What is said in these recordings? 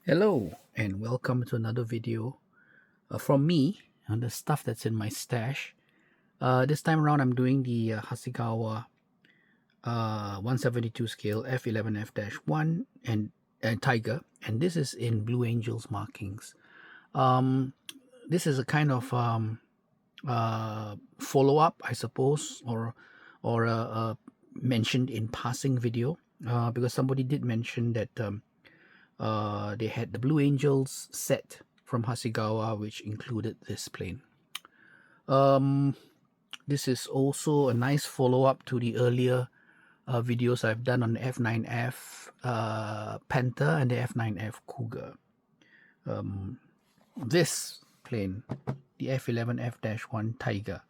Hello and welcome to another video from me on the stuff that's in my stash. This time around I'm doing the Hasegawa 172 scale F-11F-1 and Tiger, and this is in Blue Angels markings. This is a kind of follow-up, I suppose, or a mentioned in passing video, because somebody did mention that they had the Blue Angels set from Hasegawa, which included this plane. This is also a nice follow-up to the earlier videos I've done on the F9F Panther and the F9F Cougar. This plane, the F-11F-1 Tiger,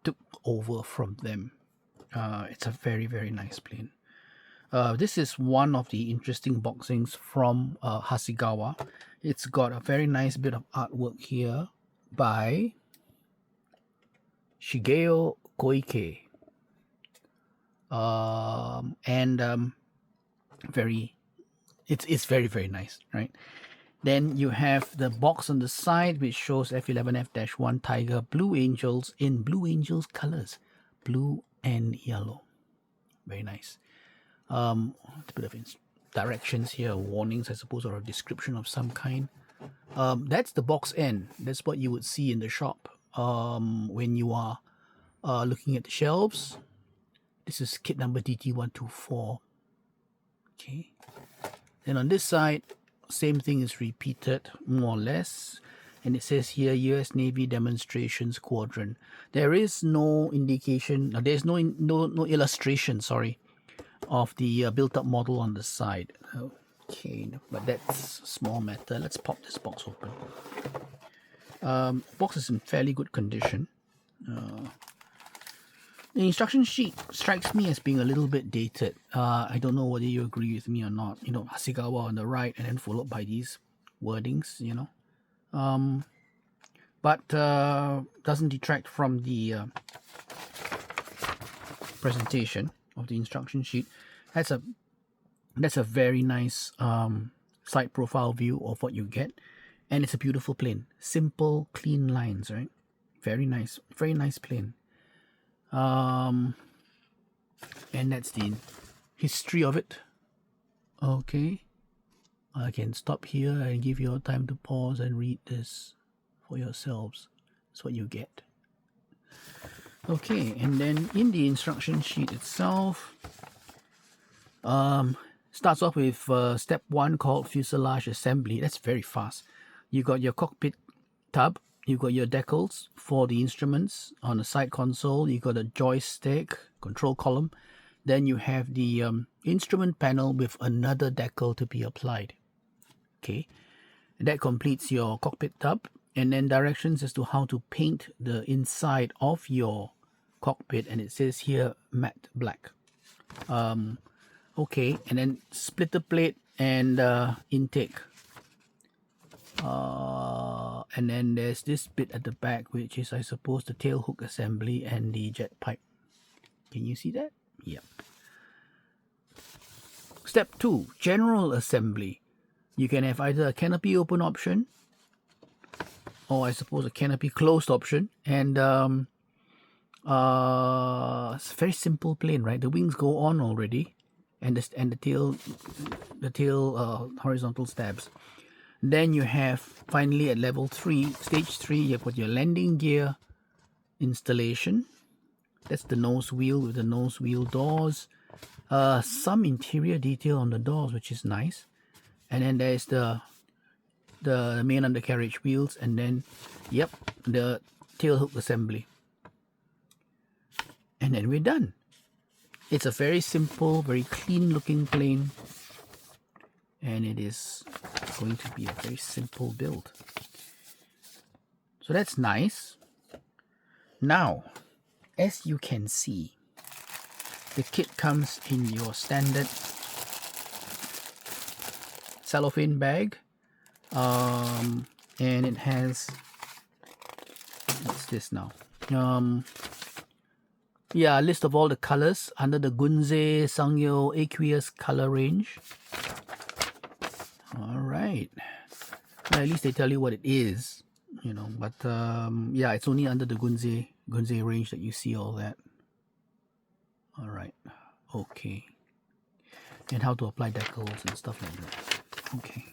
took over from them. It's a very, very nice plane. This is one of the interesting boxings from Hasegawa. It's got a very nice bit of artwork here by Shigeo Koike. It's very, very nice, right? Then you have the box on the side which shows F-11F-1 Tiger Blue Angels in Blue Angels colors, blue and yellow. Very nice. A bit of directions here, warnings I suppose, or a description of some kind. That's the box end. That's what you would see in the shop when you are looking at the shelves. This is kit number DT124. Okay. Then on this side, same thing is repeated more or less, and it says here US Navy Demonstration Squadron. There is no indication, there's no illustration, sorry, of the built-up model on the side. Okay, but that's a small matter. Let's pop this box open. Box is in fairly good condition. The instruction sheet strikes me as being a little bit dated. I don't know whether you agree with me or not. You know, Hasegawa on the right and then followed by these wordings, you know. But doesn't detract from the presentation of the instruction sheet. That's a very nice side profile view of what you get, and it's a beautiful plane. Simple, clean lines, right? Very nice plane. And that's the history of it. Okay, I can stop here and give you time to pause and read this for yourselves. That's what you get. Okay, and then in the instruction sheet itself, starts off with step 1 called fuselage assembly. That's very fast. You got your cockpit tub, you got your decals for the instruments on the side console, you got a joystick, control column, then you have the instrument panel with another decal to be applied. Okay, and that completes your cockpit tub, and then directions as to how to paint the inside of your cockpit, and it says here matte black. Okay, and then splitter plate and intake. And then there's this bit at the back, which is, I suppose, the tail hook assembly and the jet pipe. Can you see that? Yep. Step 2, general assembly. You can have either a canopy open option, or I suppose a canopy closed option, and it's a very simple plane, right? The wings go on already, and the tail horizontal stabs. Then you have finally at level 3, stage 3, you've got your landing gear installation. That's the nose wheel with the nose wheel doors. Some interior detail on the doors, which is nice. And then there's the main undercarriage wheels, and then yep, the tail hook assembly. And then we're done. It's a very simple, very clean looking plane, and it is going to be a very simple build. So that's nice. Now, as you can see, the kit comes in your standard cellophane bag, and it has, what's this now? Yeah, a list of all the colors under the Gunze Sangyo Aqueous color range. right. Well, at least they tell you what it is, you know. But yeah, it's only under the Gunze range that you see all that. All right. Okay. And how to apply decals and stuff like that. Okay.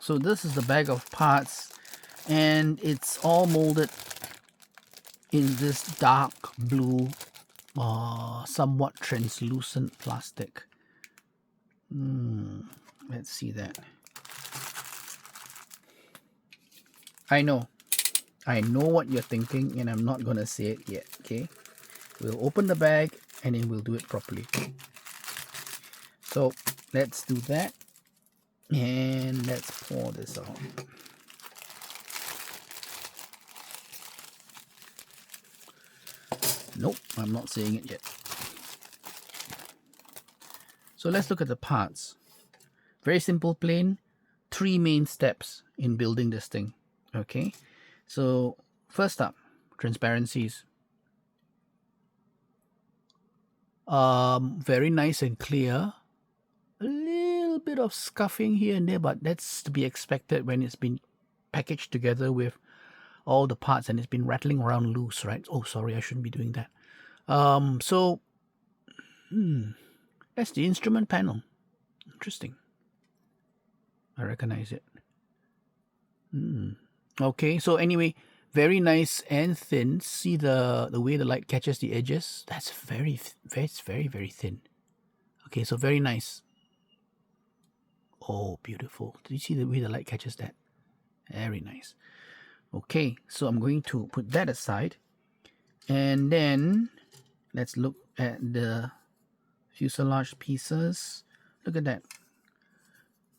So this is the bag of parts, and it's all molded in this dark blue, somewhat translucent plastic. Let's see that. I know what you're thinking, and I'm not gonna say it yet. Okay, we'll open the bag and then we'll do it properly. So let's do that, and let's pour this out. Nope, I'm not saying it yet. So let's look at the parts. Very simple, plain. 3 main steps in building this thing. Okay, so first up, transparencies. Very nice and clear. A little bit of scuffing here and there, but that's to be expected when it's been packaged together with all the parts and it's been rattling around loose, right? Oh, sorry, I shouldn't be doing that. So that's the instrument panel. Interesting. I recognize it. Okay, so anyway, very nice and thin. See the way the light catches the edges? That's very thin. Okay, so very nice. Oh, beautiful. Did you see the way the light catches that? Very nice. Okay, so I'm going to put that aside. And then let's look at the fuselage pieces. Look at that.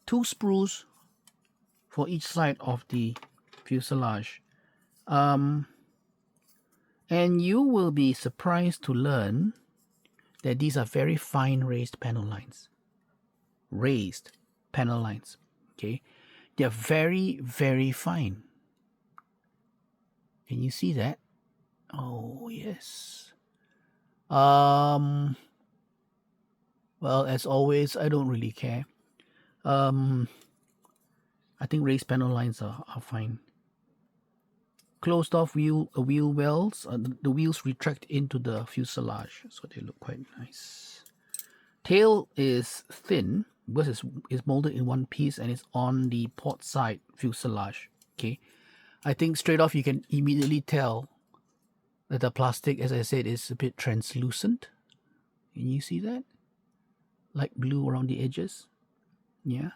2 sprues for each side of the fuselage. And you will be surprised to learn that these are very fine raised panel lines. Raised panel lines. Okay, they're very, very fine. Can you see that? Oh, yes. Well, as always, I don't really care. I think raised panel lines are fine. Closed off wheel wells. The wheels retract into the fuselage, so they look quite nice. Tail is thin because it's molded in one piece and it's on the port side fuselage. Okay, I think straight off you can immediately tell that the plastic, as I said, is a bit translucent. Can you see that? Like blue around the edges. Yeah.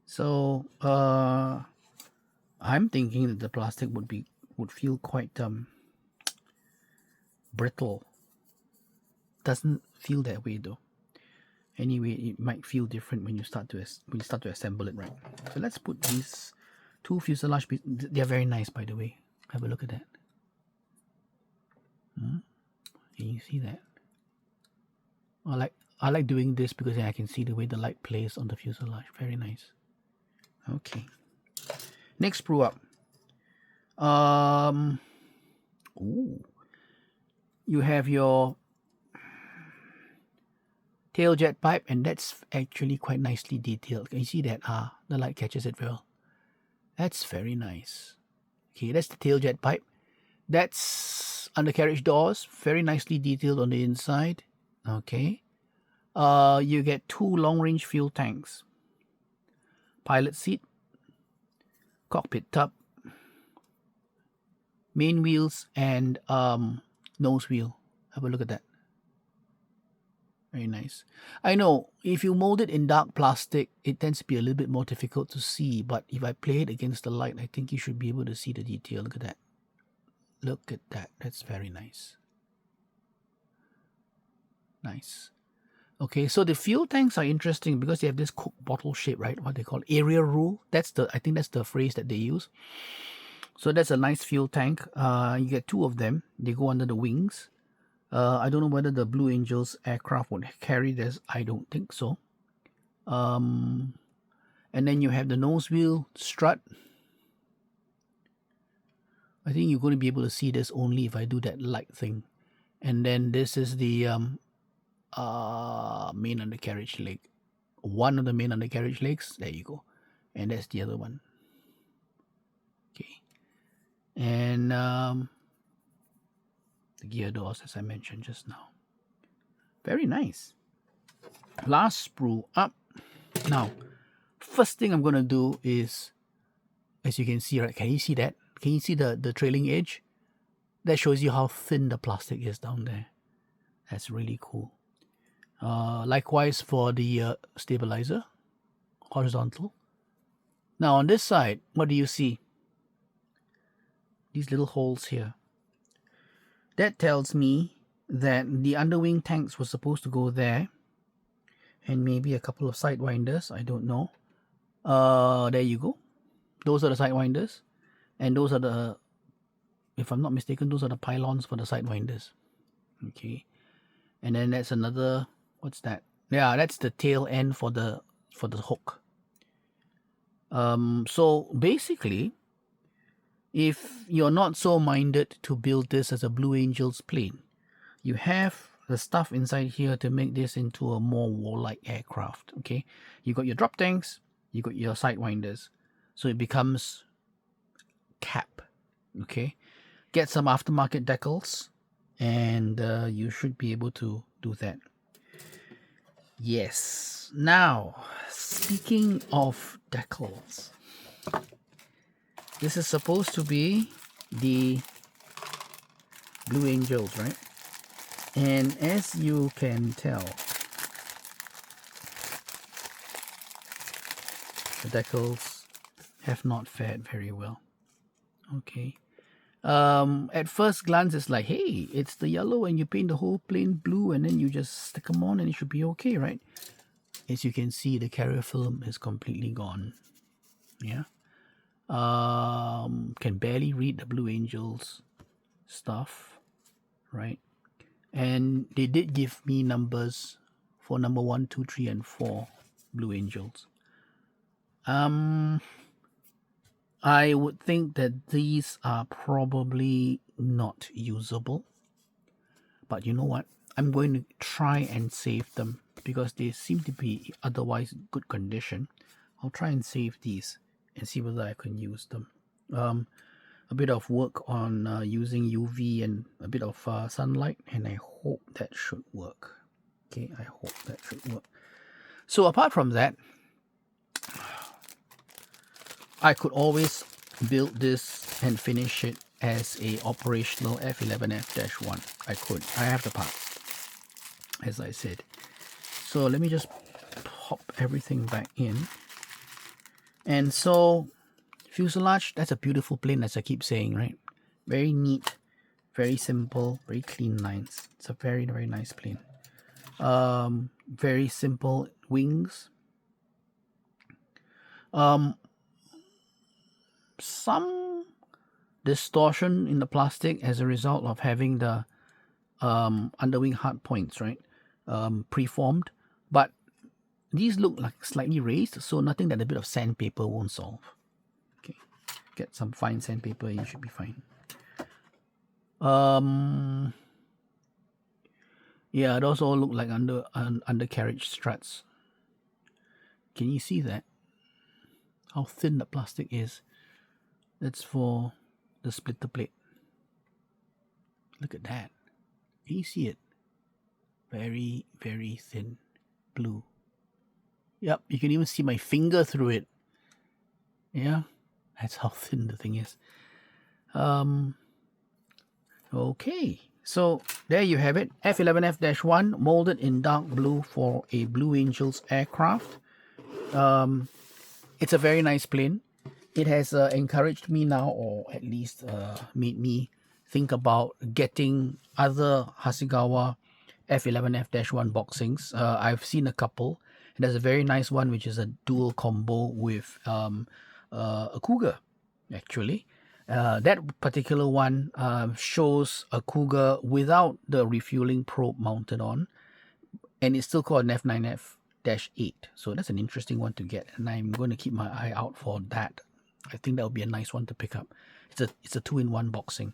So I'm thinking that the plastic would feel quite brittle. Doesn't feel that way though. Anyway, it might feel different when you start to assemble it, right? So let's put these 2 fuselage pieces. They're very nice, by the way. Have a look at that. Can you see that? I like doing this because I can see the way the light plays on the fuselage. Very nice. Okay. Next sprue up. You have your tail jet pipe, and that's actually quite nicely detailed. Can you see that? The light catches it well. That's very nice. Okay, that's the tail jet pipe. That's undercarriage doors, very nicely detailed on the inside. Okay. You get 2 long-range fuel tanks. Pilot seat, cockpit tub, main wheels, and nose wheel. Have a look at that. Very nice. I know if you mold it in dark plastic, it tends to be a little bit more difficult to see, but if I play it against the light, I think you should be able to see the detail. Look at that. Look at that. That's very nice. Nice. Okay, so the fuel tanks are interesting because they have this Coke bottle shape, right? What they call area rule. I think that's the phrase that they use. So that's a nice fuel tank. You get 2 of them. They go under the wings. I don't know whether the Blue Angels aircraft would carry this. I don't think so. And then you have the nose wheel strut. I think you're going to be able to see this only if I do that light thing. And then this is the main undercarriage leg. one of the main undercarriage legs. There you go. And that's the other one. Okay. And the gear doors, as I mentioned just now. Very nice. Last sprue up. Now, first thing I'm going to do is, as you can see, right? Can you see that? Can you see the trailing edge? That shows you how thin the plastic is down there. That's really cool. Likewise for the stabilizer, horizontal. Now on this side, what do you see? These little holes here. That tells me that the underwing tanks were supposed to go there. And maybe a couple of sidewinders, I don't know. There you go. Those are the sidewinders. And those are the, if I'm not mistaken, those are the pylons for the sidewinders. Okay. And then that's another, what's that? Yeah, that's the tail end for the hook. So basically, if you're not so minded to build this as a Blue Angels plane, you have the stuff inside here to make this into a more warlike aircraft. Okay, you got your drop tanks, you got your sidewinders, so it becomes cap. Okay, get some aftermarket decals, and you should be able to do that. Yes. Now, speaking of decals, this is supposed to be the Blue Angels, right? And as you can tell, the decals have not fared very well. Okay. At first glance, it's like, hey, it's the yellow and you paint the whole plane blue and then you just stick them on and it should be okay, right? As you can see, the carrier film is completely gone. Yeah. Can barely read the Blue Angels stuff, right? And they did give me numbers for number 1, 2, 3, and 4 Blue Angels. I would think that these are probably not usable. But you know what? I'm going to try and save them because they seem to be otherwise good condition. I'll try and save these and see whether I can use them. A bit of work on using UV and a bit of sunlight, and I hope that should work. Okay, I hope that should work. So apart from that, I could always build this and finish it as a operational F-11F-1. I could. I have the parts, as I said. So let me just pop everything back in. And so fuselage, that's a beautiful plane, as I keep saying, right? Very neat, very simple, very clean lines. It's a very, very nice plane. Very simple wings. Some distortion in the plastic as a result of having the underwing hard points, right? Preformed, but these look like slightly raised, so nothing that a bit of sandpaper won't solve. Okay, get some fine sandpaper and you should be fine. Yeah, those all look like undercarriage struts. Can you see that? How thin the plastic is. That's for the splitter plate. Look at that. Can you see it? Very, very thin blue. Yep, you can even see my finger through it. Yeah, that's how thin the thing is. Okay, so there you have it. F-11F-1 molded in dark blue for a Blue Angels aircraft. It's a very nice plane. It has encouraged me now, or at least made me think about getting other Hasegawa F-11F-1 boxings. I've seen a couple. And there's a very nice one which is a dual combo with a Cougar, actually. That particular one shows a Cougar without the refueling probe mounted on, and it's still called an F9F-8. So that's an interesting one to get, and I'm going to keep my eye out for that. I think that would be a nice one to pick up. It's a 2-in-1 boxing.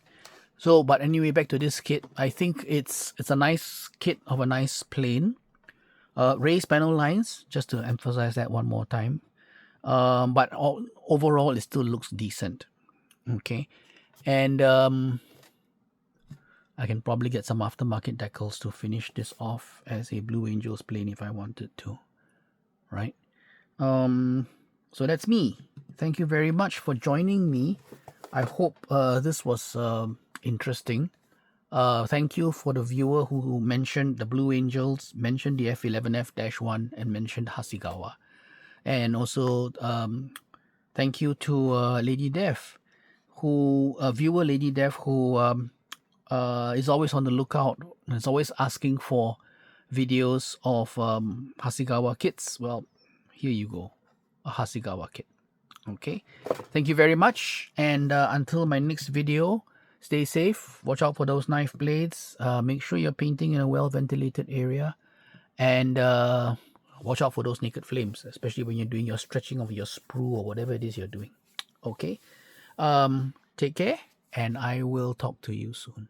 So, but anyway, back to this kit. I think it's a nice kit of a nice plane. Raised panel lines, just to emphasize that one more time. But overall, it still looks decent. Okay. And I can probably get some aftermarket decals to finish this off as a Blue Angels plane if I wanted to. Right. So that's me. Thank you very much for joining me. I hope this was interesting. Thank you for the viewer who mentioned the Blue Angels, mentioned the F-11F-1, and mentioned Hasegawa. And also, thank you to Lady Death, viewer Lady Death, who is always on the lookout, is always asking for videos of Hasegawa kits. Well, here you go, a Hasegawa kit. Okay, thank you very much, and until my next video, stay safe, watch out for those knife blades, make sure you're painting in a well-ventilated area, and watch out for those naked flames, especially when you're doing your stretching of your sprue or whatever it is you're doing. Okay, take care, and I will talk to you soon.